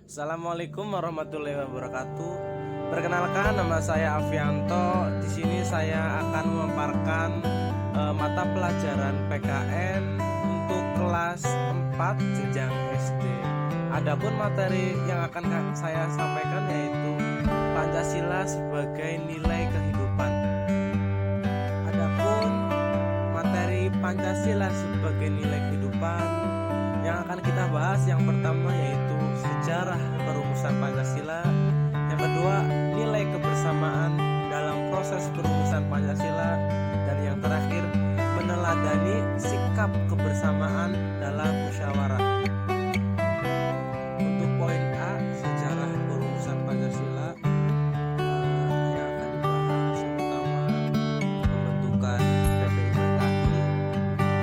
Assalamualaikum warahmatullahi wabarakatuh. Perkenalkan, nama saya Avianto. Di sini saya akan memaparkan mata pelajaran PKN untuk kelas 4 jenjang SD. Adapun materi yang akan saya sampaikan yaitu Pancasila sebagai nilai kehidupan. Adapun materi Pancasila sebagai nilai kehidupan yang akan kita bahas, yang pertama yaitu sejarah perumusan Pancasila, yang kedua nilai kebersamaan dalam proses perumusan Pancasila, dan yang terakhir meneladani sikap kebersamaan dalam musyawarah. Untuk poin A, sejarah perumusan Pancasila, yang akan dibahas yang pertama pembentukan PPUPKI,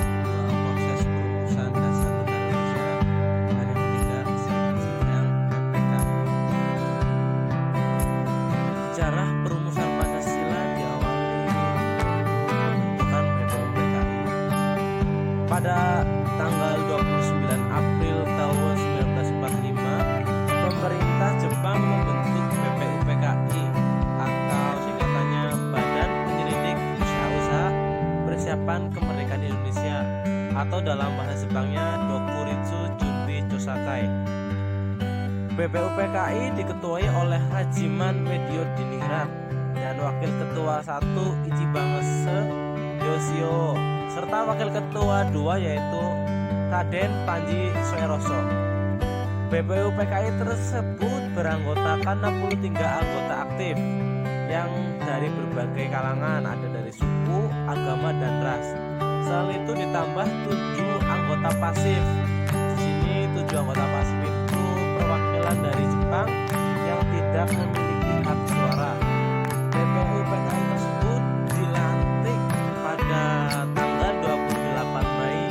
kedua proses perumusan dasar negara Indonesia, dan yang ketiga sidang PPKI. Sejarah perumusan Pancasila diawali pembentukan PPUPKI pada tanggal 29 April tahun 1945. Pemerintah Jepang membentuk PPUPKI atau singkatannya Badan Penyelidik Usaha-Usaha Persiapan Kemerdekaan Indonesia, atau dalam bahasa Jepangnya Dokuritsu Junbi Chosakai. PPUPKI diketuai oleh Rajiman Medio Diningrat dan Wakil Ketua 1 Ichibamase Yoshio, serta Wakil Ketua 2 yaitu Raden Panji Soeroso. PPUPKI tersebut beranggotakan 63 anggota aktif yang dari berbagai kalangan, ada dari suku, agama, dan ras. Selain itu ditambah 7 anggota pasif. Di sini 7 anggota pasif itu perwakilan dari Jepang yang tidak memiliki hak suara. PPUPKI tersebut dilantik pada tanggal 28 Mei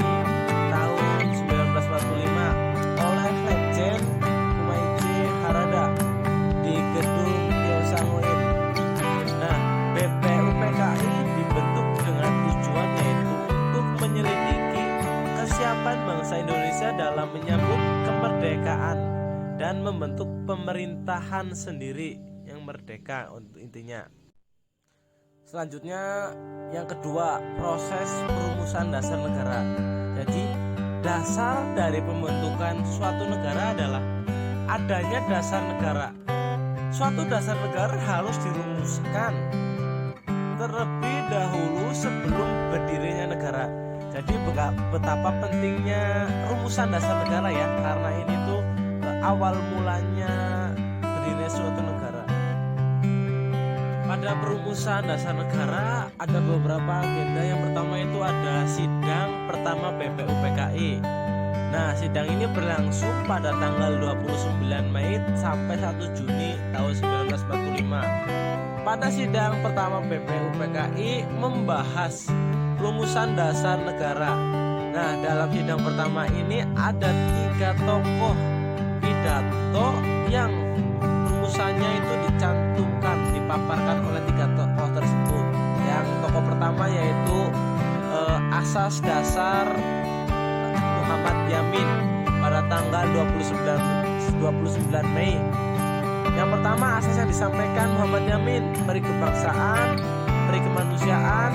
tahun 1945 oleh Legend Umaichi Harada di gedung Kyosangoin. Nah, PPUPKI dibentuk dengan tujuan yaitu untuk menyelidiki kesiapan bangsa Indonesia dalam menyambut kemerdekaan dan membentuk pemerintahan sendiri yang merdeka, untuk intinya. Selanjutnya yang kedua, proses perumusan dasar negara. Jadi dasar dari pembentukan suatu negara adalah adanya dasar negara. Suatu dasar negara harus dirumuskan terlebih dahulu sebelum berdirinya negara. Jadi betapa pentingnya rumusan dasar negara ya, karena ini tuh awal mulanya berdirinya suatu negara. Pada perumusan dasar negara ada beberapa agenda. Yang pertama itu ada sidang pertama PPUPKI. Nah, sidang ini berlangsung pada tanggal 29 Mei sampai 1 Juni tahun 1945. Pada sidang pertama PPUPKI membahas rumusan dasar negara. Nah, dalam sidang pertama ini ada 3 tokoh pidato yang rumusannya itu dicantumkan, dipaparkan oleh 3 tokoh tersebut. Yang tokoh pertama yaitu Asas Dasar Muhammad Yamin pada tanggal 29 Mei. Yang pertama, asas yang disampaikan Muhammad Yamin: peri kebangsaan, peri kemanusiaan,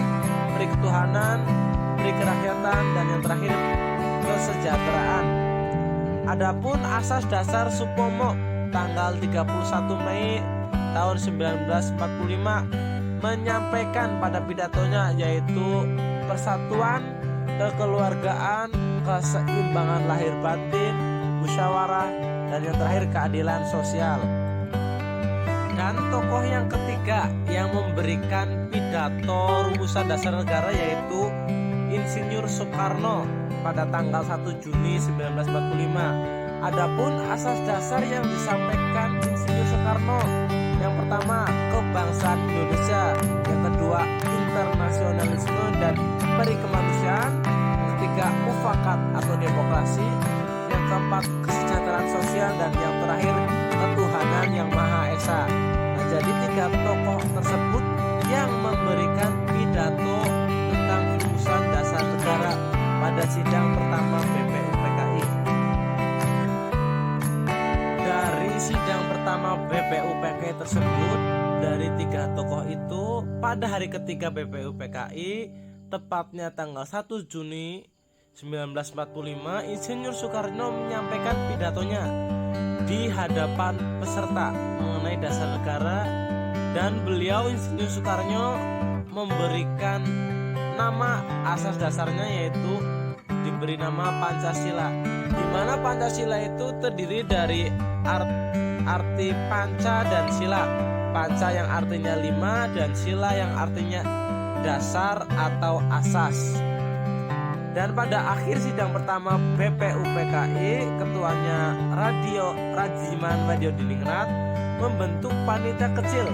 peri ketuhanan, peri kerakyatan, dan yang terakhir kesejahteraan. Adapun asas dasar Supomo tanggal 31 Mei tahun 1945 menyampaikan pada pidatonya yaitu persatuan, kekeluargaan, keseimbangan lahir batin, musyawarah, dan yang terakhir keadilan sosial. Dan tokoh yang ketiga yang memberikan pidato rumusan dasar negara yaitu Insinyur Soekarno pada tanggal 1 Juni 1945. Adapun asas dasar yang disampaikan Insinyur Soekarno, yang pertama kebangsaan Indonesia, yang kedua internasionalisme dan peri kemanusiaan, yang ketiga mufakat atau demokrasi, yang keempat kesejahteraan sosial, dan yang terakhir ketuhanan yang Maha Esa. Nah, jadi 3 tokoh tersebut yang memberikan pidato tentang rumusan dasar negara pada sidang pertama PPUPKI. Dari sidang pertama BPUPKI tersebut dari 3 tokoh itu pada hari ketiga BPUPKI, tepatnya tanggal 1 Juni 1945, Insinyur Soekarno menyampaikan pidatonya di hadapan peserta mengenai dasar negara, dan beliau Insinyur Soekarno memberikan nama asas dasarnya, yaitu diberi nama Pancasila, di mana Pancasila itu terdiri dari arti panca dan sila. Panca yang artinya 5 dan sila yang artinya dasar atau asas. Dan pada akhir sidang pertama BPUPKI, ketuanya Rajiman Wadiodiningrat membentuk panitia kecil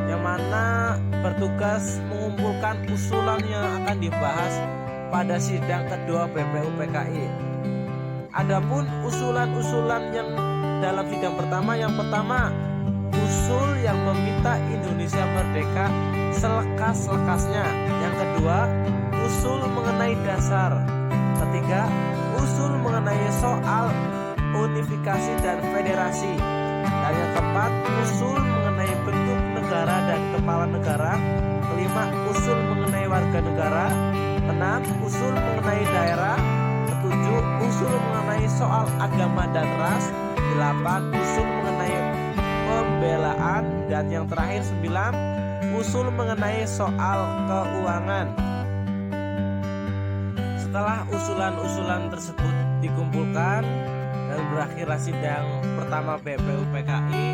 yang mana bertugas mengumpulkan usulan yang akan dibahas pada sidang kedua BPUPKI. Adapun usulan-usulan yang dalam sidang pertama, yang pertama usul yang meminta Indonesia merdeka selekas-lekasnya. Yang kedua, usul mengenai dasar. Ketiga, usul mengenai soal unifikasi dan federasi. Dan yang keempat, usul mengenai bentuk negara dan kepala negara. Kelima, usul mengenai warga negara. Keenam, usul mengenai daerah. Ketujuh, usul mengenai soal agama dan ras. Delapan, usul mengenai pembelaan. Dan yang terakhir 9, usul mengenai soal keuangan. Setelah usulan-usulan tersebut dikumpulkan dan berakhirlah sidang pertama BPUPKI,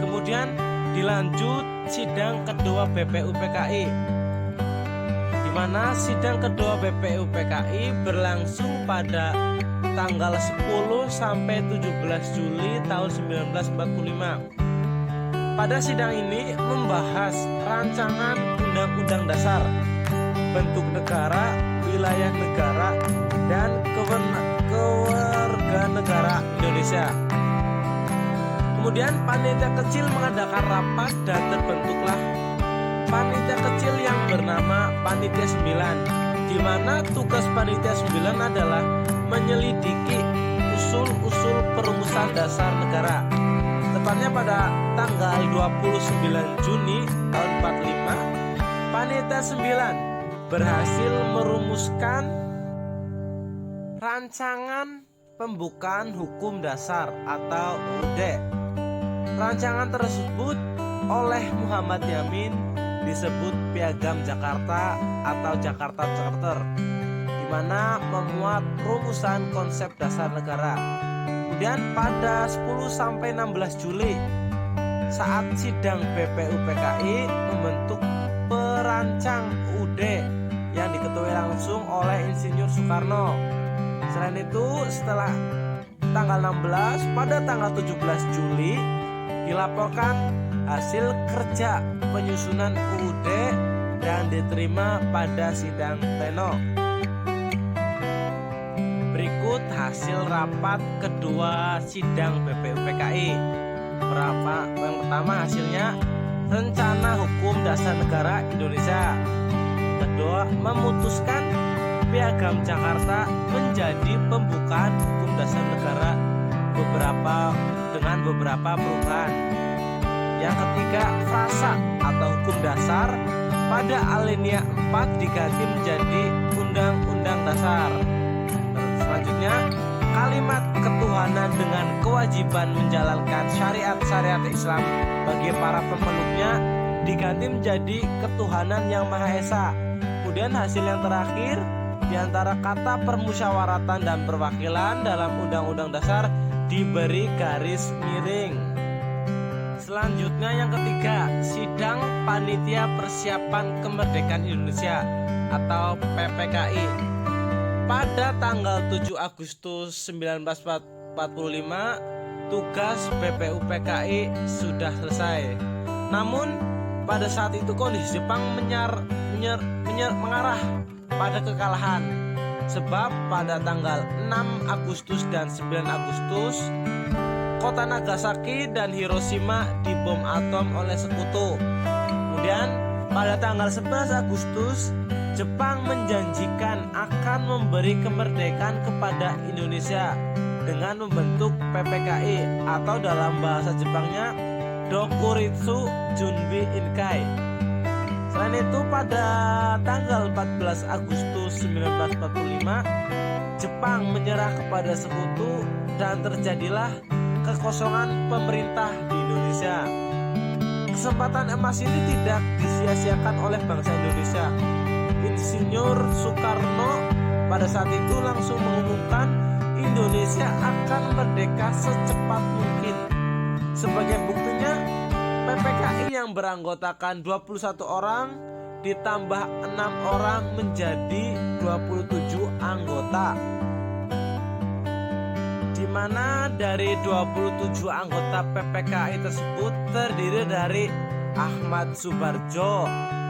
kemudian dilanjut sidang kedua BPUPKI, di mana sidang kedua BPUPKI berlangsung pada tanggal 10 sampai 17 Juli tahun 1945. Pada sidang ini membahas rancangan Undang-Undang Dasar, bentuk negara, wilayah negara, dan kewarganegara Indonesia. Kemudian panitia kecil mengadakan rapat dan terbentuklah panitia kecil yang bernama Panitia 9, di mana tugas Panitia 9 adalah menyelidiki usul-usul perumusan dasar negara. Tepatnya pada tanggal 29 Juni tahun 45, Panitia 9 berhasil merumuskan rancangan pembukaan hukum dasar atau UUD. Rancangan tersebut oleh Muhammad Yamin disebut Piagam Jakarta atau Jakarta Charter, di mana memuat rumusan konsep dasar negara. Kemudian pada 10 sampai 16 Juli saat sidang BPUPKI membentuk perancang UUD yang diketuai langsung oleh Insinyur Soekarno. Selain itu, setelah tanggal 16, pada tanggal 17 Juli dilaporkan hasil kerja penyusunan UUD dan diterima pada sidang pleno. Berikut hasil rapat kedua sidang BPUPKI. Yang pertama hasilnya, rencana hukum dasar negara Indonesia. Kedua, memutuskan Piagam Jakarta menjadi pembukaan hukum dasar negara dengan beberapa perubahan. Yang ketiga, frasa atau hukum dasar pada alinea 4 diganti menjadi Undang-Undang Dasar. Selanjutnya, kalimat ketuhanan dengan kewajiban menjalankan syariat-syariat Islam bagi para pemeluknya diganti menjadi ketuhanan yang Maha Esa. Kemudian hasil yang terakhir, di antara kata permusyawaratan dan perwakilan dalam Undang-Undang Dasar diberi garis miring. Selanjutnya yang ketiga, sidang Panitia Persiapan Kemerdekaan Indonesia atau PPKI. Pada tanggal 7 Agustus 1945, tugas BPUPKI sudah selesai. Namun pada saat itu kondisi Jepang mengarah pada kekalahan, sebab pada tanggal 6 Agustus dan 9 Agustus kota Nagasaki dan Hiroshima dibom atom oleh sekutu. Kemudian pada tanggal 11 Agustus Jepang menjanjikan akan memberi kemerdekaan kepada Indonesia. dengan membentuk PPKI atau dalam bahasa Jepangnya Dokuritsu Junbi Inkai. Selain itu pada tanggal 14 Agustus 1945 Jepang menyerah kepada sekutu dan terjadilah kekosongan pemerintah di Indonesia. Kesempatan emas ini tidak disia-siakan oleh bangsa Indonesia. Insinyur Soekarno pada saat itu langsung mengumumkan Indonesia akan merdeka secepat mungkin. Sebagai buktinya, PPKI yang beranggotakan 21 orang ditambah 6 orang menjadi 27 anggota, di mana dari 27 anggota PPKI tersebut terdiri dari Ahmad Subarjo,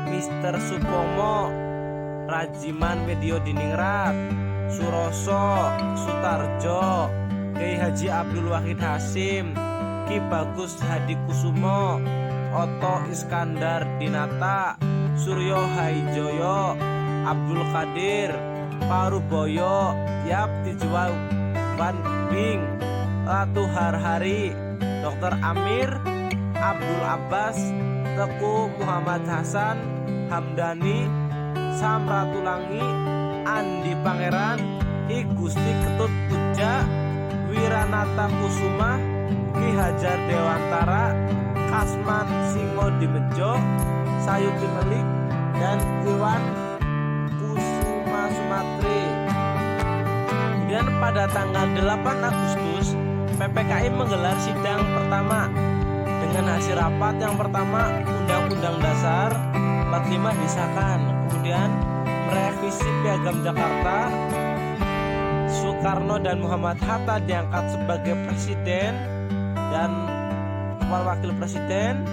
Mr. Supomo, Rajiman Medio Diningrat, Suroso Sutarjo, Kiai Haji Abdul Wahid Hasim, Ki Bagus Hadi Kusumo, Oto Iskandar Dinata, Suryo Haijoyo, Abdul Qadir, Paruboyo, Yap Tijwa Van Bing, Ratu Harhari, Dr. Amir, Abdul Abbas, Teku Muhammad Hasan, Hamdani, Sam Ratulangi, Andi Pangeran, Ki Gusti Ketut Puja, Wiranata Kusuma, Ki Hajar Dewantara, Kasman Singo Dimejo, Sayuti Melik, dan Iwan Kusuma Sumatri. Kemudian pada tanggal 8 Agustus PPKI menggelar sidang pertama. Dengan hasil rapat yang pertama, Undang-Undang Dasar 45 disahkan. Kemudian merevisi Piagam Jakarta, Soekarno dan Muhammad Hatta diangkat sebagai presiden dan wakil presiden,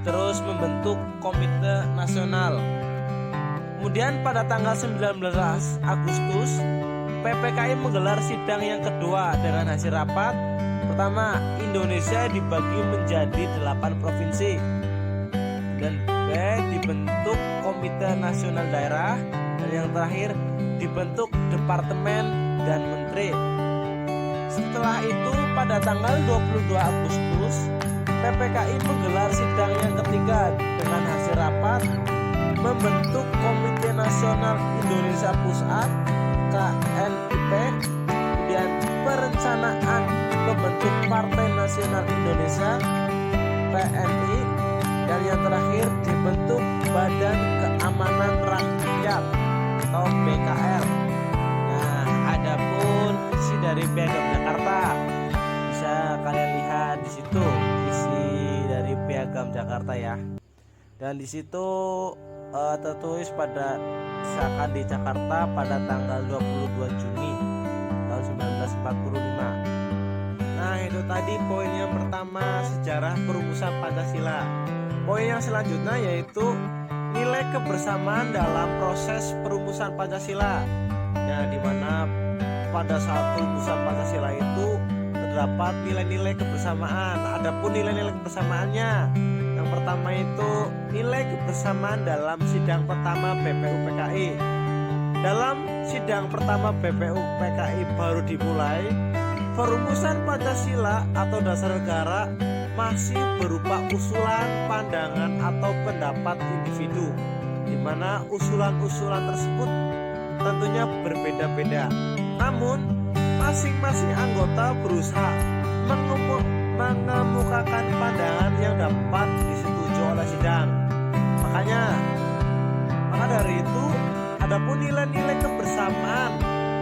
terus membentuk Komite Nasional. Kemudian pada tanggal 19 Agustus PPKI menggelar sidang yang kedua dengan hasil rapat. Pertama, Indonesia dibagi menjadi 8 provinsi, dan B, dibentuk Komite Nasional Daerah, dan yang terakhir dibentuk Departemen dan Menteri. Setelah itu pada tanggal 22 Agustus PPKI menggelar sidang yang ketiga dengan hasil rapat membentuk Komite Nasional Indonesia Pusat KNIP, kemudian perencanaan membentuk Partai Nasional Indonesia PNI, dan yang terakhir dibentuk Badan Keamanan Rakyat atau BKR. Nah, adapun isi dari Piagam Jakarta bisa kalian lihat di situ, isi dari Piagam Jakarta ya. Dan di situ tertulis pada disahkan di Jakarta pada tanggal 22 Juni tahun 1945. Nah, itu tadi poin yang pertama, sejarah perumusan Pancasila. Poin yang selanjutnya yaitu nilai kebersamaan dalam proses perumusan Pancasila. Ya, dimana pada saat perumusan Pancasila itu terdapat nilai-nilai kebersamaan. Adapun nilai-nilai kebersamaannya, yang pertama itu nilai kebersamaan dalam sidang pertama BPU PKI. Dalam sidang pertama BPU PKI baru dimulai, perumusan Pancasila atau dasar negara masih berupa usulan, pandangan, atau pendapat individu, di mana usulan-usulan tersebut tentunya berbeda-beda. Namun, masing-masing anggota berusaha mengemukakan pandangan yang dapat disetujui oleh sidang. Maka dari itu, adapun nilai-nilai kebersamaan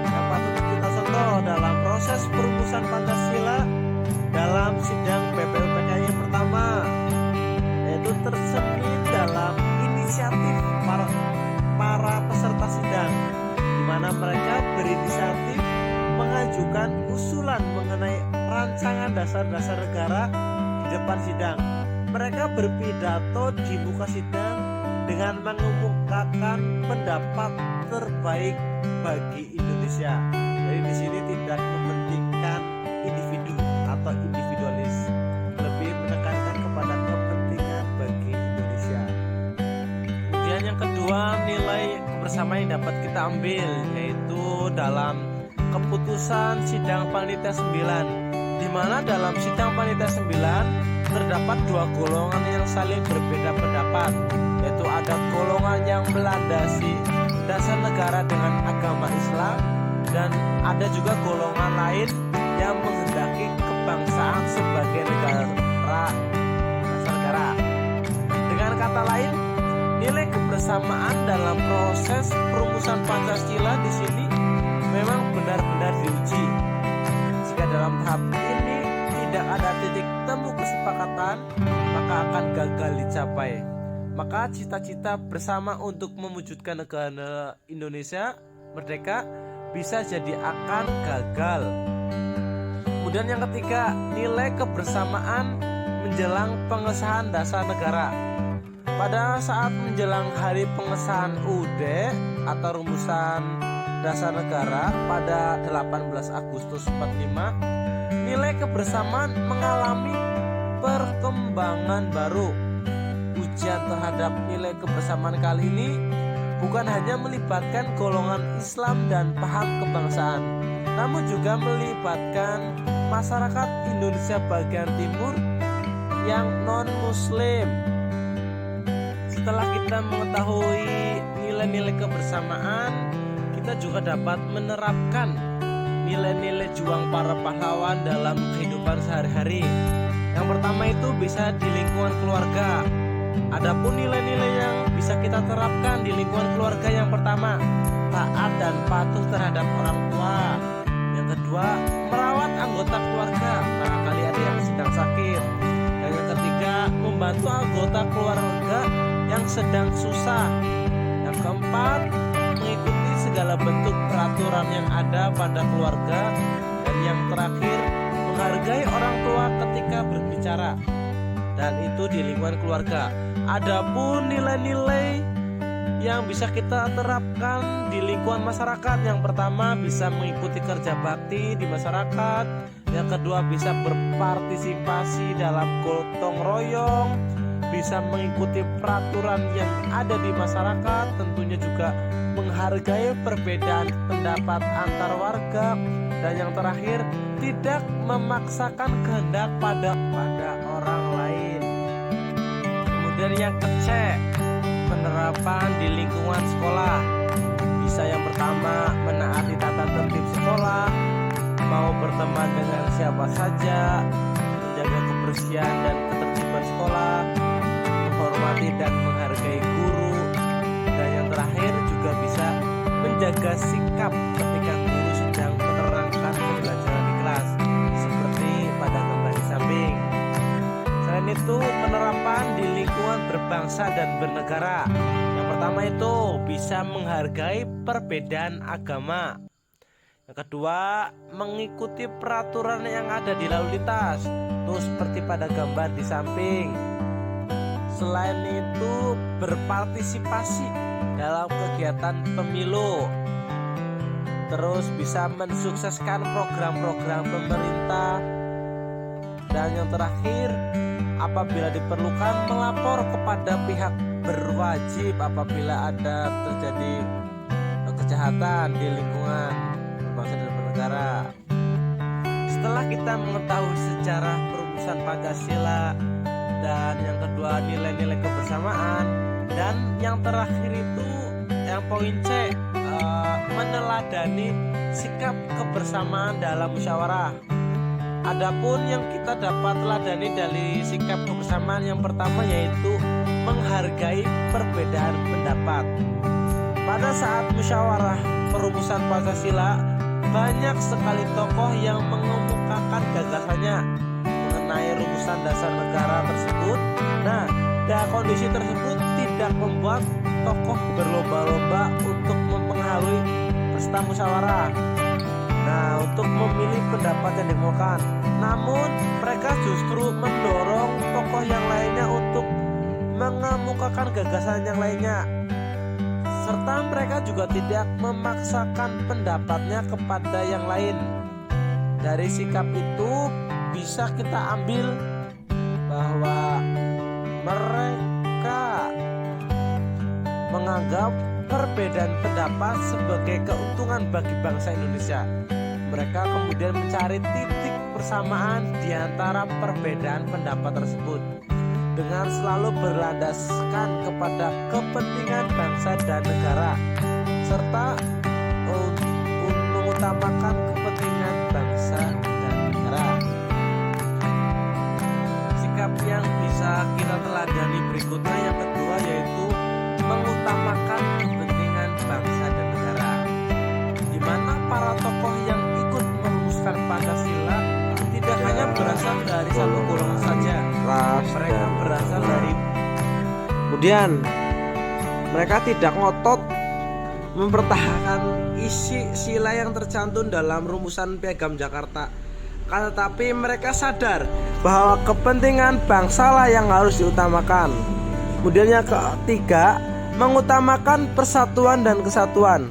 yang patut kita contoh dalam proses perumusan Pancasila dalam sidang BPU PKI yang pertama, yaitu tercermin dalam inisiatif para peserta sidang, di mana mereka berinisiatif mengajukan usulan mengenai rancangan dasar-dasar negara di depan sidang. Mereka berpidato di muka sidang dengan mengemukakan pendapat terbaik bagi Indonesia. Jadi di sini tidak mementingkan individu atau individualis, lebih menekankan kepada kepentingan bagi Indonesia. Kemudian yang kedua, nilai kebersamaan yang dapat kita ambil yaitu dalam keputusan sidang panitia 9, di mana dalam sidang panitia 9 terdapat dua golongan yang saling berbeda pendapat, yaitu ada golongan yang melandasi dasar negara dengan agama Islam, dan ada juga golongan lain yang menghendaki kebangsaan sebagai dasar negara. Dengan kata lain, nilai kebersamaan dalam proses perumusan Pancasila di sini memang benar-benar diuji. Jika dalam tahap ini tidak ada titik temu kesepakatan, maka akan gagal dicapai. Maka cita-cita bersama untuk mewujudkan negara Indonesia merdeka bisa jadi akan gagal. Kemudian yang ketiga, nilai kebersamaan menjelang pengesahan dasar negara. Pada saat menjelang hari pengesahan UUD atau rumusan dasar negara pada 18 Agustus 45, nilai kebersamaan mengalami perkembangan baru. Ujian terhadap nilai kebersamaan kali ini bukan hanya melibatkan golongan Islam dan paham kebangsaan, namun juga melibatkan masyarakat Indonesia bagian timur yang non-muslim. Setelah kita mengetahui nilai-nilai kebersamaan, kita juga dapat menerapkan nilai-nilai juang para pahlawan dalam kehidupan sehari-hari. Yang pertama itu bisa di lingkungan keluarga. Adapun nilai-nilai yang bisa kita terapkan di lingkungan keluarga, yang pertama, taat dan patuh terhadap orang tua. Yang kedua, merawat anggota keluarga, barangkali ada yang sedang sakit. Dan yang ketiga, membantu anggota keluarga yang sedang susah. Yang keempat, mengikuti segala bentuk peraturan yang ada pada keluarga. Dan yang terakhir, menghargai orang tua ketika berbicara, dan itu di lingkungan keluarga. Adapun nilai-nilai yang bisa kita terapkan di lingkungan masyarakat, yang pertama bisa mengikuti kerja bakti di masyarakat, yang kedua bisa berpartisipasi dalam gotong royong, bisa mengikuti peraturan yang ada di masyarakat, tentunya juga menghargai perbedaan pendapat antar warga, dan yang terakhir tidak memaksakan kehendak pada orang lain. Kemudian yang ke-C, penerapan di lingkungan sekolah. Bisa yang pertama, menaati tata tertib sekolah, mau berteman dengan siapa saja, menjaga kebersihan dan ketertiban sekolah, menghormati dan menghargai guru, dan yang terakhir juga bisa menjaga sikap ketika guru sedang menerangkan pembelajaran di kelas, seperti pada gambar di samping. Selain itu, penerapan di lingkungan berbangsa dan bernegara. Yang pertama itu bisa menghargai perbedaan agama. Yang kedua, mengikuti peraturan yang ada di lalu lintas, tuh seperti pada gambar di samping. Selain itu, berpartisipasi dalam kegiatan pemilu. Terus bisa mensukseskan program-program pemerintah. Dan yang terakhir, apabila diperlukan melapor kepada pihak berwajib apabila ada terjadi kejahatan di lingkungan berbangsa dan bernegara. Setelah kita mengetahui sejarah perumusan Pancasila, dan yang kedua nilai-nilai kebersamaan, dan yang terakhir itu yang poin C, meneladani sikap kebersamaan dalam musyawarah. Adapun yang kita dapat teladani dari sikap kebersamaan, yang pertama yaitu menghargai perbedaan pendapat. Pada saat musyawarah perumusan Pancasila, banyak sekali tokoh yang mengemukakan gagasannya mengenai rumusan dasar negara tersebut. Nah, dan kondisi tersebut tidak membuat tokoh berlomba-lomba untuk mempengaruhi peserta musyawarah. Nah, untuk memilih pendapat yang dikemukakan, namun mereka justru mendorong tokoh yang lainnya untuk mengemukakan gagasan yang lainnya, serta mereka juga tidak memaksakan pendapatnya kepada yang lain. Dari sikap itu bisa kita ambil bahwa mereka menganggap perbedaan pendapat sebagai keuntungan bagi bangsa Indonesia. Mereka kemudian mencari titik persamaan di antara perbedaan pendapat tersebut dengan selalu berlandaskan kepada kepentingan bangsa dan negara, serta mengutamakan kepentingan bangsa dan negara. Sikap yang bisa kita teladani berikutnya yang kedua yaitu mengutamakan kepentingan bangsa dan negara, di mana para tokoh yang ikut merumuskan Pancasila tidak hanya berasal dari satu golongan saja, mereka berasal dari kemudian mereka tidak ngotot mempertahankan isi sila yang tercantum dalam rumusan Piagam Jakarta, tetapi mereka sadar bahwa kepentingan bangsalah yang harus diutamakan. Kemudian yang ketiga, mengutamakan persatuan dan kesatuan.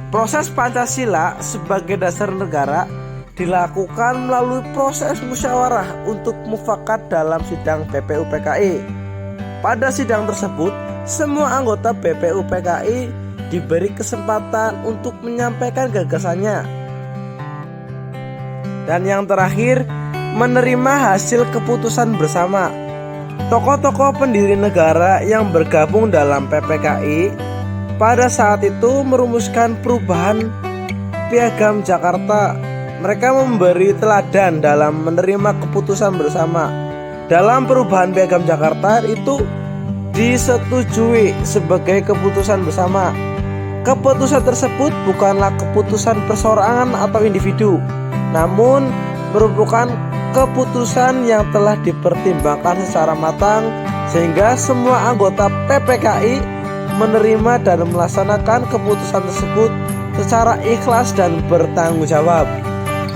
Proses Pancasila sebagai dasar negara dilakukan melalui proses musyawarah untuk mufakat dalam sidang BPUPKI. Pada sidang tersebut, semua anggota BPUPKI diberi kesempatan untuk menyampaikan gagasannya. Dan yang terakhir, menerima hasil keputusan bersama. Tokoh-tokoh pendiri negara yang bergabung dalam PPKI pada saat itu merumuskan perubahan Piagam Jakarta. Mereka memberi teladan dalam menerima keputusan bersama. Dalam perubahan Piagam Jakarta itu disetujui sebagai keputusan bersama. Keputusan tersebut bukanlah keputusan perseorangan atau individu, namun merupakan keputusan yang telah dipertimbangkan secara matang sehingga semua anggota PPKI menerima dan melaksanakan keputusan tersebut secara ikhlas dan bertanggung jawab.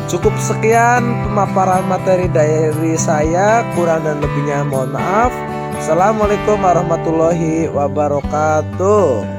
Cukup sekian pemaparan materi dari saya, kurang dan lebihnya mohon maaf. Assalamualaikum warahmatullahi wabarakatuh.